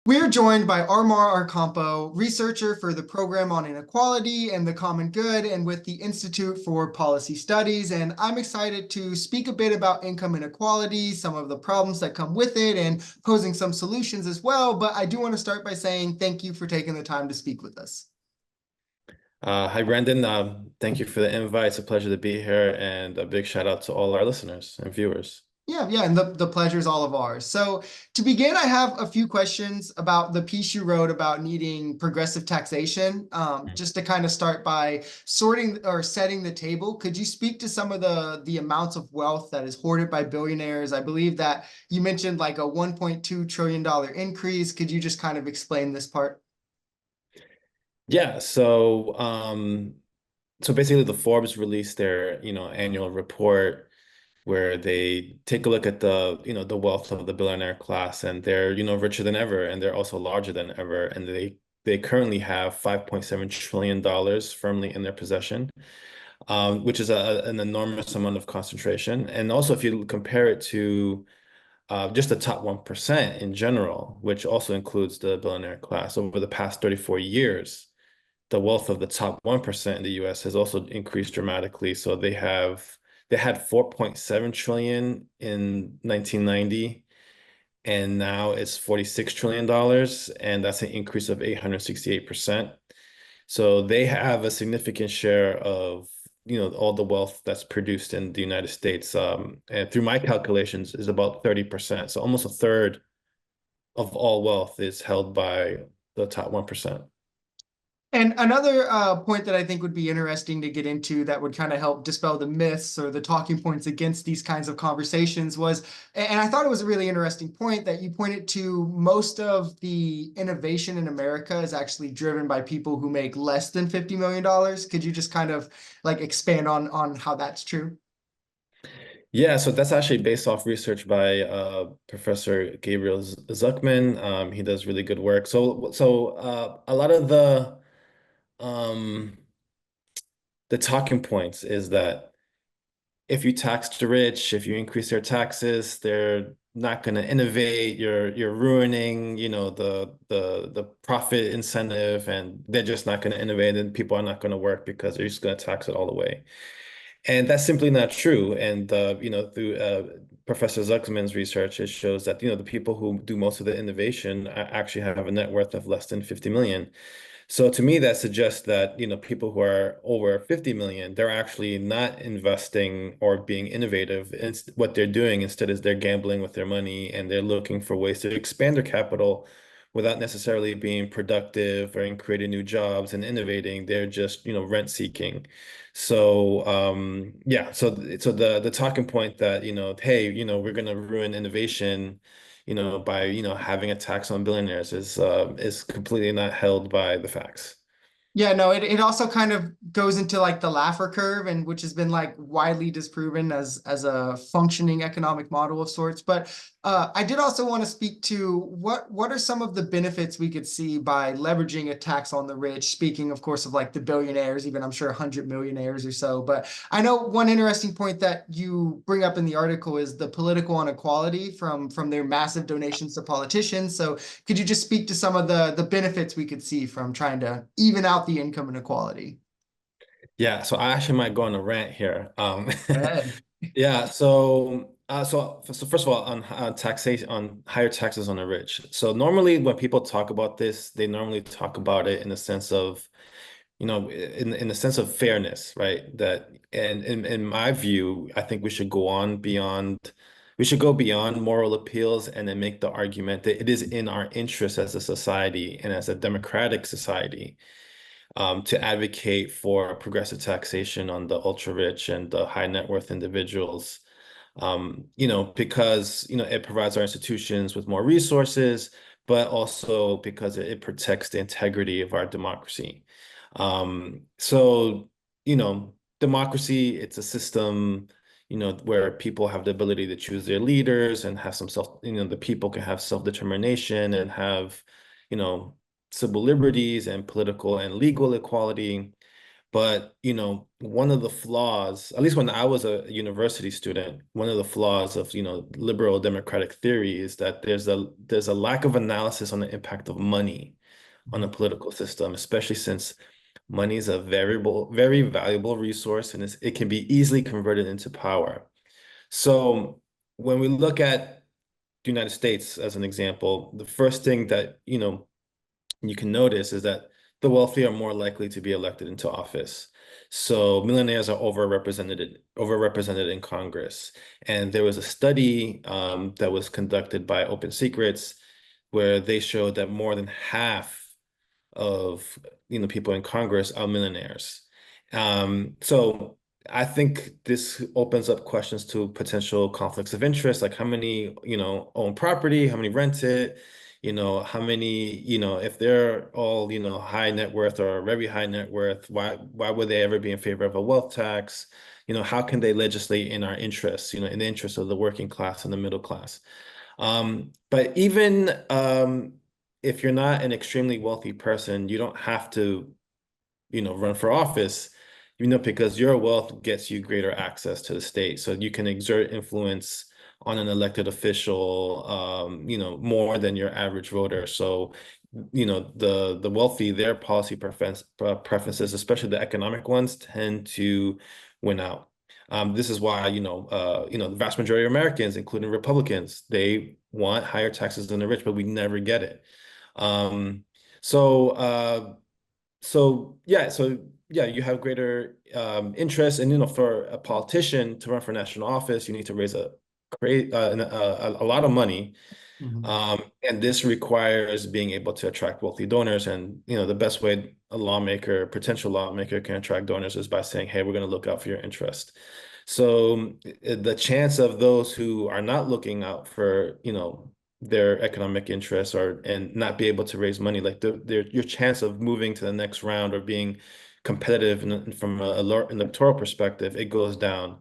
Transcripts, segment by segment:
We're joined by Omar Ocampa, researcher for the Program on Inequality and the Common Good, and with the Institute for Policy Studies. And I'm excited to speak a bit about income inequality, some of the problems that come with it, and posing some solutions as well. But I do want to start by saying thank you for taking the time to speak with us. Hi, Brandon. Thank you for the invite. It's a pleasure to be here, and a big shout out to all our listeners and viewers. Yeah, and the pleasure is all of ours. So to begin, I have a few questions about the piece you wrote about needing progressive taxation. Just to kind of start by sorting or setting the table, could you speak to some of the amounts of wealth that is hoarded by billionaires? I believe that you mentioned like a $1.2 trillion increase. Could you just kind of explain this part? Yeah, so basically the Forbes released their, annual report where they take a look at the wealth of the billionaire class, and they're, richer than ever, and they're also larger than ever, and they currently have $5.7 trillion firmly in their possession, which is an enormous amount of concentration. And also, if you compare it to just the top 1% in general, which also includes the billionaire class, over the past 34 years, the wealth of the top 1% in the US has also increased dramatically. So they had 4.7 trillion in 1990, and now it's $46 trillion, and that's an increase of 868%. So they have a significant share of, all the wealth that's produced in the United States. And through my calculations, is about 30%. So almost a third of all wealth is held by the top 1%. And another point that I think would be interesting to get into that would kind of help dispel the myths or the talking points against these kinds of conversations was, and I thought it was a really interesting point that you pointed to, most of the innovation in America is actually driven by people who make less than $50 million. Could you just kind of like expand on how that's true? Yeah, so that's actually based off research by Professor Gabriel Zuckman. He does really good work. So a lot of um, the talking points is that if you tax the rich, if you increase their taxes, they're not going to innovate. You're ruining, the profit incentive, and they're just not going to innovate, and people are not going to work because they're just going to tax it all the way. And that's simply not true. And through Professor Zuckman's research, it shows that the people who do most of the innovation actually have a net worth of less than 50 million. So to me, that suggests that people who are over 50 million, they're actually not investing or being innovative. It's what they're doing instead is they're gambling with their money, and they're looking for ways to expand their capital without necessarily being productive or in creating new jobs and innovating. They're just, rent seeking. So yeah, so the talking point that, hey, we're gonna ruin innovation, by, having a tax on billionaires is completely not held by the facts. Yeah, no, it also kind of goes into like the Laffer curve, and which has been like widely disproven as a functioning economic model of sorts. But I did also want to speak to what are some of the benefits we could see by leveraging a tax on the rich. Speaking, of course, of like the billionaires, even I'm sure 100 millionaires or so. But I know one interesting point that you bring up in the article is the political inequality from their massive donations to politicians. So could you just speak to some of the benefits we could see from trying to even out the income inequality? Yeah, so I actually might go on a rant here. Go ahead. Yeah, so first of all, on taxation, on higher taxes on the rich. So normally when people talk about this, they normally talk about it in the sense of, in the sense of fairness, right? That, and in my view, I think we should go beyond moral appeals and then make the argument that it is in our interest as a society and as a democratic society, to advocate for progressive taxation on the ultra rich and the high net worth individuals. Because it provides our institutions with more resources, but also because it protects the integrity of our democracy. So, democracy, it's a system, where people have the ability to choose their leaders and have some the people can have self-determination and have, you know, civil liberties and political and legal equality. But, one of the flaws, at least when I was a university student, one of the flaws of, liberal democratic theory is that there's a lack of analysis on the impact of money on the political system, especially since money is a very valuable resource and it can be easily converted into power. So when we look at the United States as an example, the first thing that, you can notice is that the wealthy are more likely to be elected into office. So millionaires are overrepresented in Congress. And there was a study that was conducted by Open Secrets where they showed that more than half of people in Congress are millionaires. So I think this opens up questions to potential conflicts of interest, like how many own property, how many rent it, how many if they're all high net worth or very high net worth, why would they ever be in favor of a wealth tax? How can they legislate in our interests, in the interest of the working class and the middle class? But even if you're not an extremely wealthy person, you don't have to, run for office, because your wealth gets you greater access to the state. So you can exert influence on an elected official, more than your average voter. So, the wealthy, their policy preferences, especially the economic ones, tend to win out. This is why, the vast majority of Americans, including Republicans, they want higher taxes than the rich, but we never get it. Um, so, uh, so you have greater interest, and for a politician to run for national office, you need to raise a lot of money, Mhm. and this requires being able to attract wealthy donors. And the best way potential lawmaker can attract donors is by saying, "Hey, we're going to look out for your interest." So the chance of those who are not looking out for their economic interests and not be able to raise money, like your chance of moving to the next round or being competitive from a electoral perspective, it goes down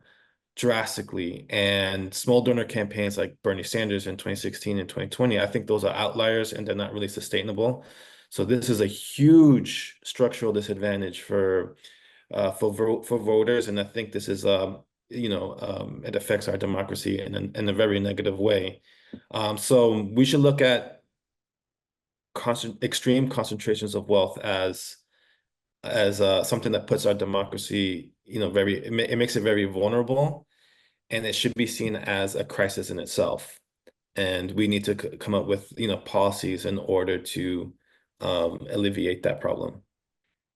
drastically. And small donor campaigns like Bernie Sanders in 2016 and 2020, I think those are outliers and they're not really sustainable. So this is a huge structural disadvantage for voters, and I think this is it affects our democracy in a very negative way. So we should look at extreme concentrations of wealth as something that puts our democracy, it makes it very vulnerable, and it should be seen as a crisis in itself. And we need to come up with, policies in order to alleviate that problem.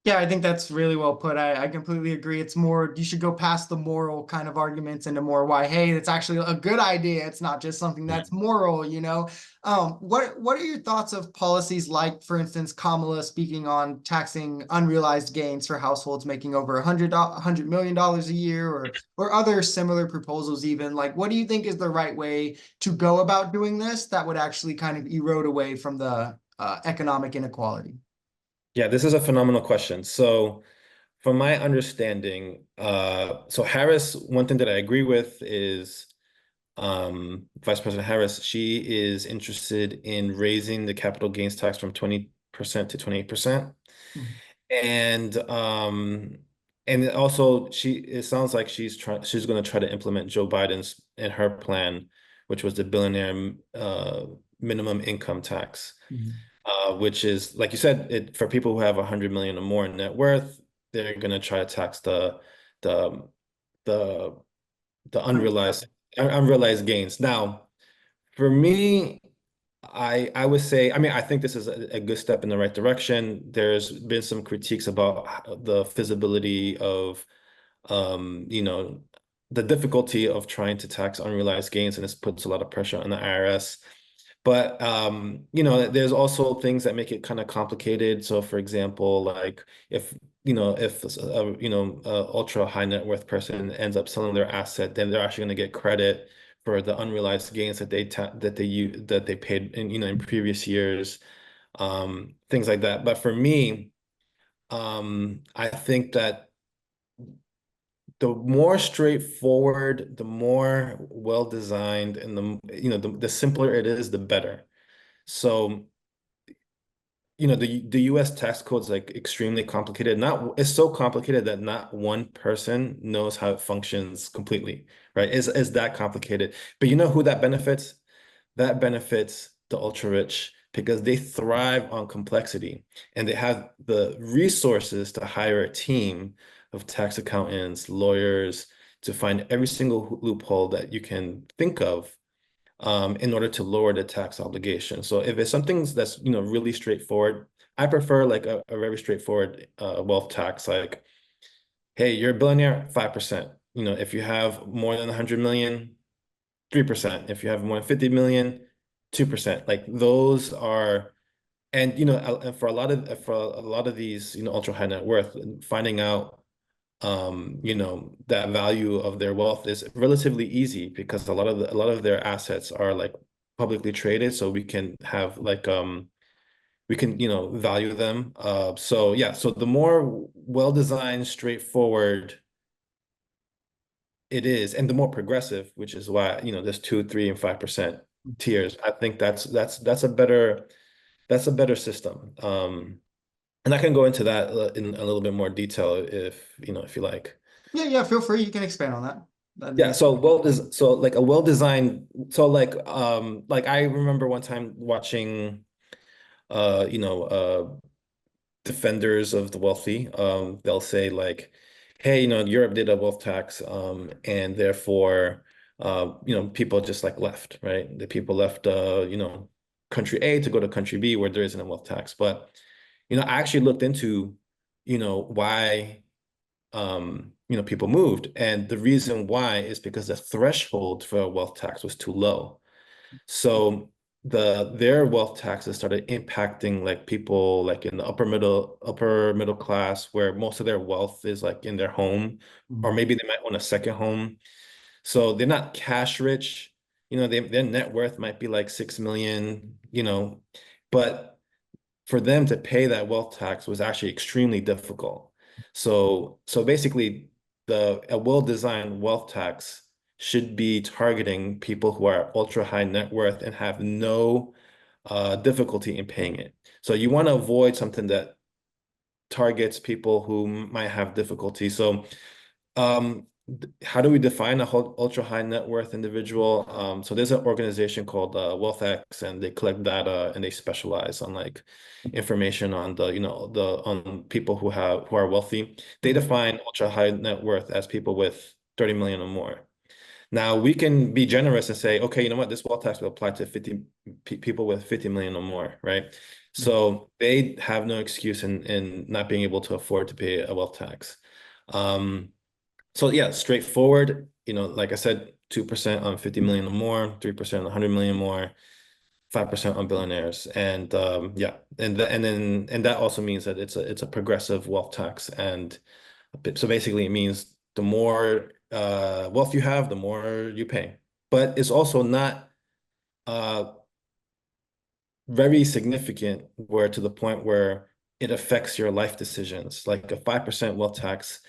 Yeah, I think that's really well put. I completely agree. It's more, you should go past the moral kind of arguments into more why, hey, it's actually a good idea. It's not just something that's moral, you know? What are your thoughts of policies like, for instance, Kamala speaking on taxing unrealized gains for households making over $100 million a year, or other similar proposals even? Like, what do you think is the right way to go about doing this that would actually kind of erode away from the economic inequality? Yeah, this is a phenomenal question. So, from my understanding, so Harris, one thing that I agree with is Vice President Harris, she is interested in raising the capital gains tax from 20% to 28%. Mhm. And also it sounds like she's going to try to implement Joe Biden's and her plan, which was the billionaire minimum income tax, Mhm. which is, like you said, for people who have 100 million or more in net worth, they're going to try to tax the the the unrealized gains. Now, for me, I would say, I mean, I think this is a good step in the right direction. There's been some critiques about the feasibility of, the difficulty of trying to tax unrealized gains, and this puts a lot of pressure on the IRS. But there's also things that make it kind of complicated. So, for example, like if a ultra high net worth person ends up selling their asset, then they're actually going to get credit for the unrealized gains that they paid in previous years, things like that. But for me, I think that the more straightforward, the more well designed, and the simpler it is, the better. So the US tax code is like extremely complicated. Not It's so complicated that not one person knows how it functions completely, right? Is that complicated. But you know who that benefits? That benefits the ultra rich because they thrive on complexity and they have the resources to hire a team of tax accountants, lawyers to find every single loophole that you can think of in order to lower the tax obligation. So if it's something that's really straightforward, I prefer like a very straightforward wealth tax, like, hey, you're a billionaire, 5%. If you have more than 100 million, 3%. If you have more than 50 million, 2%. Like those are, and and for a lot of these, ultra high net worth, finding out that value of their wealth is relatively easy because a lot of their assets are like publicly traded, so we can have like we can value them. So yeah, so the more well-designed, straightforward it is, and the more progressive, which is why there's 2, 3, and 5% tiers. I think that's a better system. And I can go into that in a little bit more detail if you like. Yeah, yeah, feel free. You can expand on that. That'd Yeah, be so like a well-designed, so like I remember one time watching uh you know uh defenders of the wealthy. They'll say like, hey, Europe did a wealth tax, and therefore people just like left, right? The people left country A to go to country B where there isn't a wealth tax. But I actually looked into why people moved. And the reason why is because the threshold for a wealth tax was too low. So their wealth taxes started impacting like people like in the upper middle class where most of their wealth is like in their home, or Mhm. maybe they might own a second home. So they're not cash rich. Their net worth might be like 6 million, but for them to pay that wealth tax was actually extremely difficult. So basically, a well-designed wealth tax should be targeting people who are ultra high net worth and have no difficulty in paying it. So you want to avoid something that targets people who might have difficulty. So how do we define a ultra high net worth individual? So there's an organization called WealthX, and they collect data and they specialize on like information on on people who are wealthy. They Mhm. define ultra high net worth as people with 30 million or more. Now we can be generous and say, okay, you know what, this wealth tax will apply to 50 people with 50 million or more, right? Mhm. So they have no excuse in not being able to afford to pay a wealth tax. So yeah, straightforward. Like I said, 2% on 50 million or more, 3% on 100 million more, 5% on billionaires, and yeah, and that also means that it's a progressive wealth tax, and so basically it means the more wealth you have, the more you pay. But it's also not uh very significant where to the point where it affects your life decisions. Like a 5% wealth tax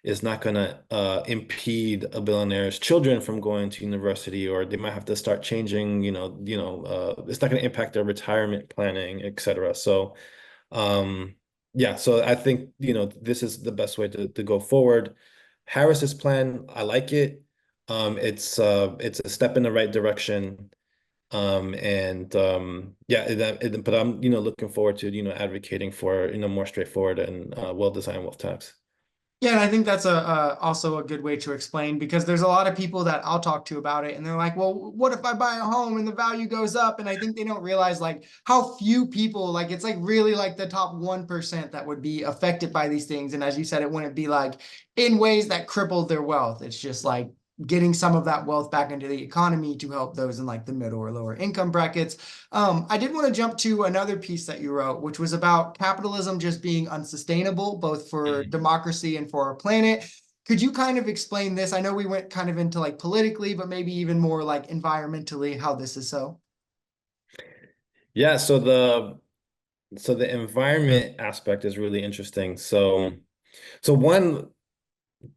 is not going to impede a billionaire's children from going to university, or they might have to start changing, it's not going to impact their retirement planning, etc. So, yeah, so I think, this is the best way to go forward. Harris's plan, I like it. It's a step in the right direction. And yeah, but I'm, looking forward to, advocating for, more straightforward and well-designed wealth tax. Yeah, and I think that's a also a good way to explain because there's a lot of people that I'll talk to about it, and they're like, "Well, what if I buy a home and the value goes up?" And I think they don't realize like how few people like it's like really like the top 1% that would be affected by these things. And as you said, it wouldn't be like in ways that crippled their wealth. It's just like getting some of that wealth back into the economy to help those in like the middle or lower income brackets. I did want to jump to another piece that you wrote, which was about capitalism just being unsustainable, both for Mhm. democracy and for our planet. Could you kind of explain this? I know we went kind of into like politically, but maybe even more like environmentally, how this is so. Yeah, so the environment aspect is really interesting. So one,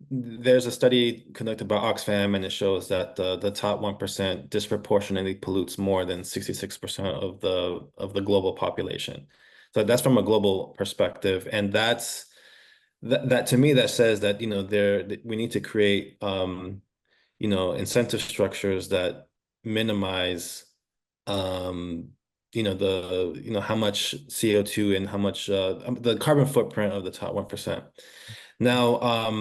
there's a study conducted by Oxfam, and it shows that the top 1% disproportionately pollutes more than 66% of the global population. So that's from a global perspective, and that to me that says that that we need to create incentive structures that minimize um, how much CO2 and how much the carbon footprint of the top 1%. Now,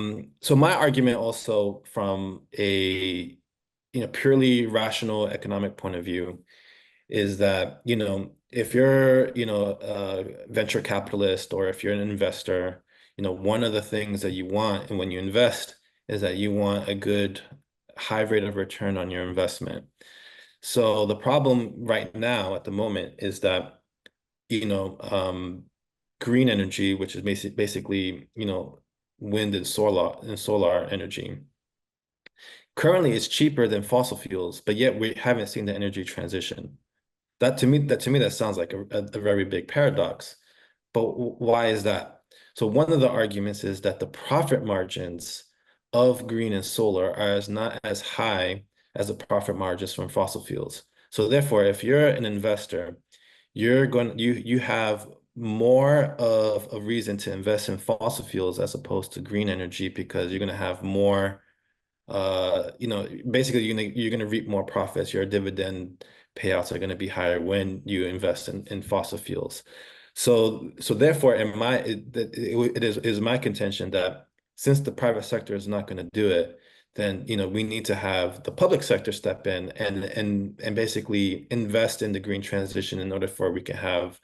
so my argument also from a purely rational economic point of view is that, if you're, a venture capitalist or if you're an investor, one of the things that you want and when you invest is that you want a good high rate of return on your investment. So the problem right now at the moment is that, you know, um, green energy, which is basically, wind and solar energy, currently is cheaper than fossil fuels, but yet we haven't seen the energy transition. That to me, that sounds like a very big paradox. But why is that? So one of the arguments is that the profit margins of green and solar are not as high as the profit margins from fossil fuels. So therefore, if you're an investor, you have more of a reason to invest in fossil fuels as opposed to green energy because you're going to have more basically you're gonna reap more profits. Your dividend payouts are gonna be higher when you invest in fossil fuels. So therefore, it is my contention that since the private sector is not going to do it, then we need to have the public sector step in and basically invest in the green transition in order for we can have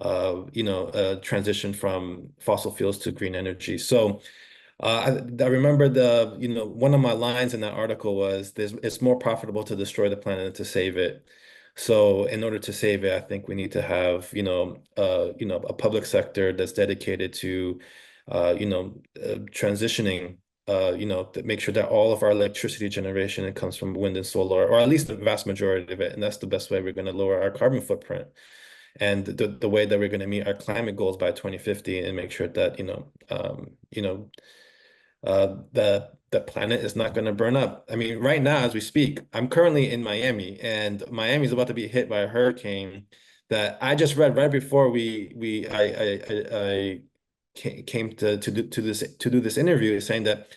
a transition from fossil fuels to green energy. So I remember one of my lines in that article was it's more profitable to destroy the planet than to save it. So in order to save it, I think we need to have, a public sector that's dedicated to, transitioning, to make sure that all of our electricity generation comes from wind and solar, or at least the vast majority of it. And that's the best way we're going to lower our carbon footprint. And the way that we're going to meet our climate goals by 2050 and make sure that, the planet is not going to burn up. I mean, right now, as we speak, I'm currently in Miami, and Miami is about to be hit by a hurricane that I just read right before I came to do this interview, saying that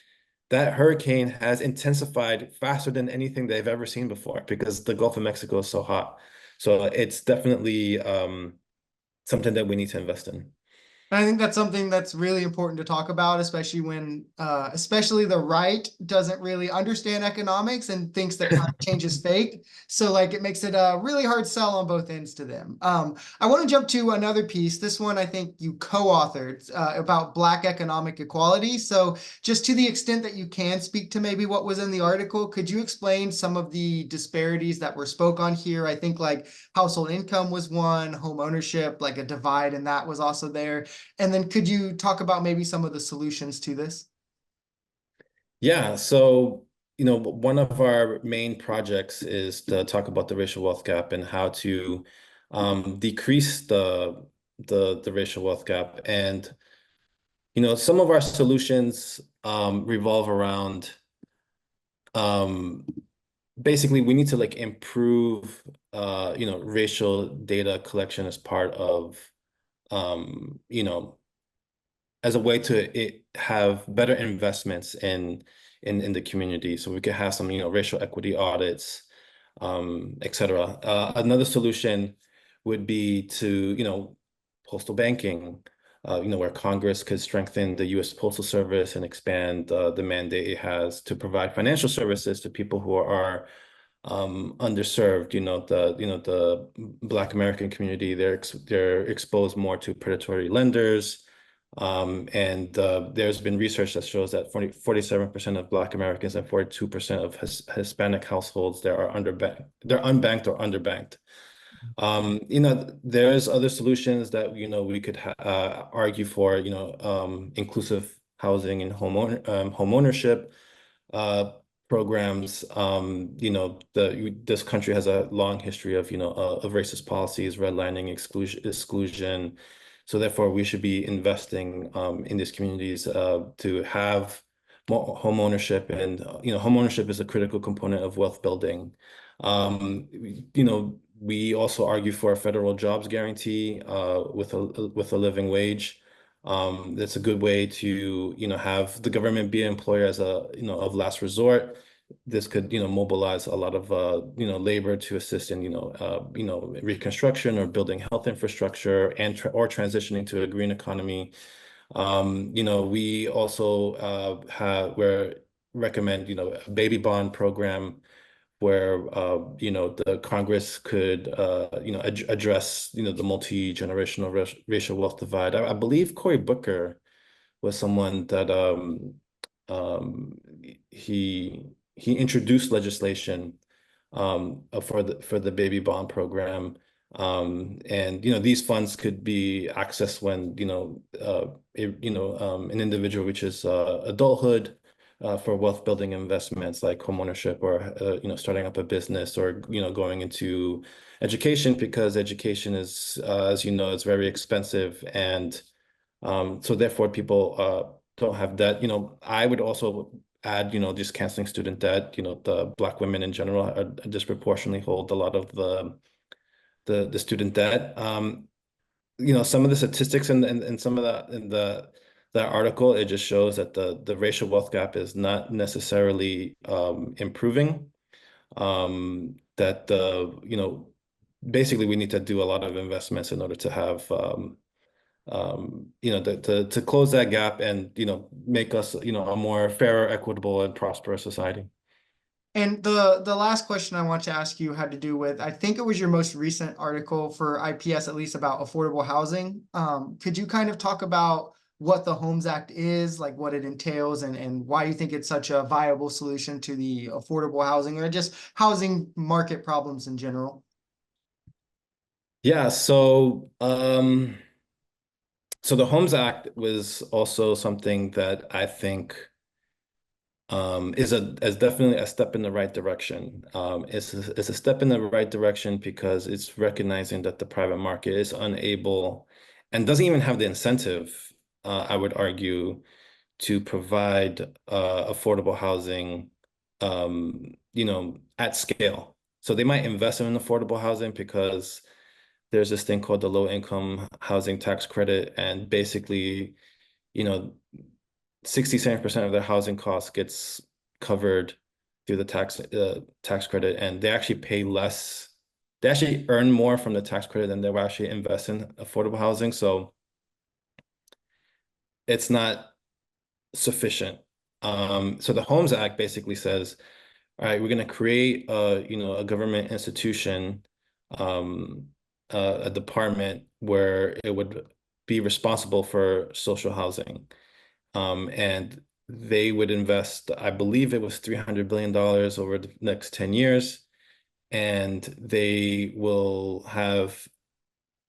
that hurricane has intensified faster than anything they've ever seen before because the Gulf of Mexico is so hot. So it's definitely something that we need to invest in. And I think that's something that's really important to talk about, especially when, especially the right doesn't really understand economics and thinks that climate change is fake. So like it makes it a really hard sell on both ends to them. I want to jump to another piece. This one I think you co-authored about Black economic equality. So just to the extent that you can speak to maybe what was in the article, could you explain some of the disparities that were spoke on here? I think like household income was one, home ownership, like a divide, and that was also there. And then could you talk about maybe some of the solutions to this? Yeah, so one of our main projects is to talk about the racial wealth gap and how to decrease the racial wealth gap. And some of our solutions revolve around um, basically we need to like improve racial data collection as part of um, you know as a way to have better investments in the community, so we could have some racial equity audits, etc. Another solution would be to postal banking, where Congress could strengthen the U.S. Postal Service and expand the mandate it has to provide financial services to people who are underserved. The Black American community, they're exposed more to predatory lenders. And there's been research that shows that 47% of Black Americans and 42% of Hispanic households there are underbanked, they're unbanked or underbanked. There's other solutions that we could argue for, inclusive housing and home ownership uh, programs. This country has a long history of of racist policies, redlining, exclusion. So therefore, we should be investing in these communities to have more home ownership, and home ownership is a critical component of wealth building. We also argue for a federal jobs guarantee with a living wage. That's a good way to, have the government be an employer as a, of last resort. This could, mobilize a lot of, labor to assist in, reconstruction or building health infrastructure and or transitioning to a green economy. We also we're recommend, a baby bond program where the Congress could address the multi-generational racial wealth divide. I believe Cory Booker was someone that um, he he introduced legislation for the baby bond program. And these funds could be accessed when an individual reaches adulthood for wealth building investments like homeownership or starting up a business or going into education, because education is as you know, it's very expensive, and so therefore people don't have debt. I would also add, just canceling student debt. The Black women in general disproportionately hold a lot of the student debt. Some of the statistics and some of that in that article, it just shows that the racial wealth gap is not necessarily improving. That basically we need to do a lot of investments in order to have to close that gap and make us a more fairer, equitable, and prosperous society. And the last question I want to ask you had to do with, I think it was your most recent article for IPS, at least about affordable housing. Could you kind of talk about what the Homes Act is, like what it entails, and why you think it's such a viable solution to the affordable housing or just housing market problems in general? Yeah, so the Homes Act was also something that I think is definitely a step in the right direction. It's a step in the right direction because it's recognizing that the private market is unable and doesn't even have the incentive, I would argue, to provide affordable housing, at scale. So they might invest in affordable housing because there's this thing called the low income housing tax credit, and basically, you know, 67% of their housing costs gets covered through the tax credit, and they actually pay less. They actually earn more from the tax credit than they will actually invest in affordable housing. So it's not sufficient. So the Homes Act basically says, all right, we're going to create a government institution, um, a department where it would be responsible for social housing. And they would invest, I believe it was $300 billion over the next 10 years. And they will have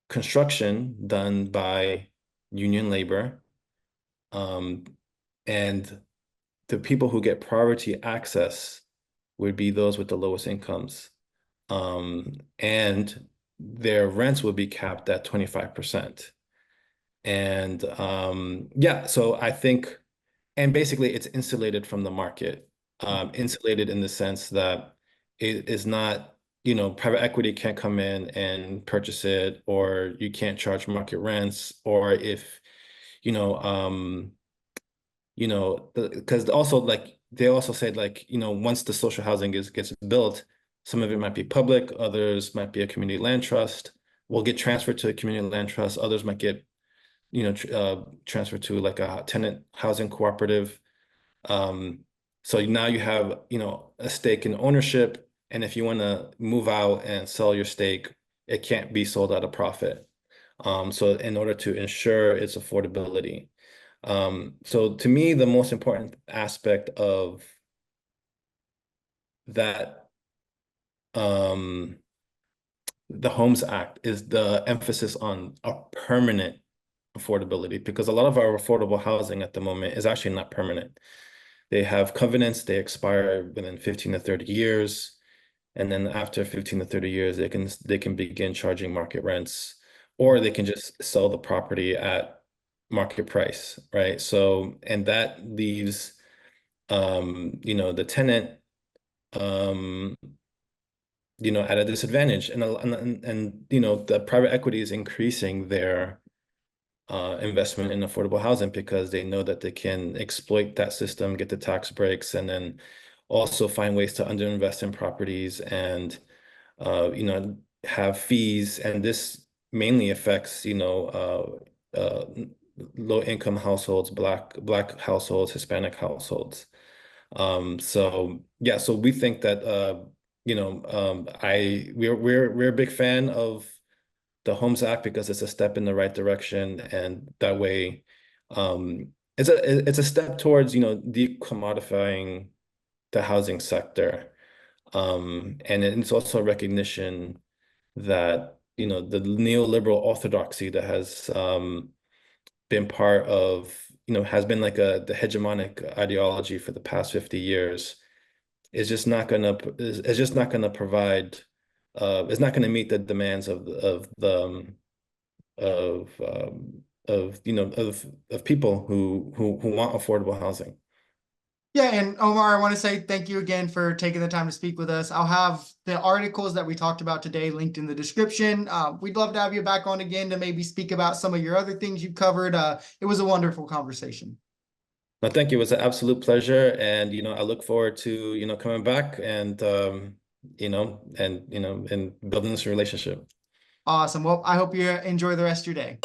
construction done by union labor. Um, and the people who get priority access would be those with the lowest incomes. And their rents would be capped at 25%. And yeah, so I think, and basically it's insulated from the market, insulated in the sense that it is not, private equity can't come in and purchase it, or you can't charge market rents, or if, you know, because also like they also said like, once the social housing gets built, some of it might be public, others might be a community land trust, will get transferred to a community land trust, others might get, transferred to like a tenant housing cooperative. Um, so now you have, a stake in ownership, and if you want to move out and sell your stake, it can't be sold at a profit. So in order to ensure its affordability. So to me, the most important aspect of that, um, the Homes Act is the emphasis on a permanent affordability, because a lot of our affordable housing at the moment is actually not permanent. They have covenants, they expire within 15 to 30 years. And then after 15 to 30 years, they can begin charging market rents, or they can just sell the property at market price, right? So, and that leaves the tenant, um at a disadvantage. And the private equity is increasing their investment in affordable housing because they know that they can exploit that system, get the tax breaks, and then also find ways to underinvest in properties and have fees. And this mainly affects, low income households, black households, Hispanic households. So yeah, so we think that we're a big fan of the Homes Act because it's a step in the right direction, and that way, it's a step towards decommodifying the housing sector, and it's also a recognition that the neoliberal orthodoxy that has been part of has been like the hegemonic ideology for the past 50 years is just not gonna provide it's not gonna meet the demands of the of people who want affordable housing. Yeah, and Omar, I want to say thank you again for taking the time to speak with us. I'll have the articles that we talked about today linked in the description. We'd love to have you back on again to maybe speak about some of your other things you covered. It was a wonderful conversation. No, thank you. It was an absolute pleasure, and I look forward to coming back and and building this relationship. Awesome. Well, I hope you enjoy the rest of your day.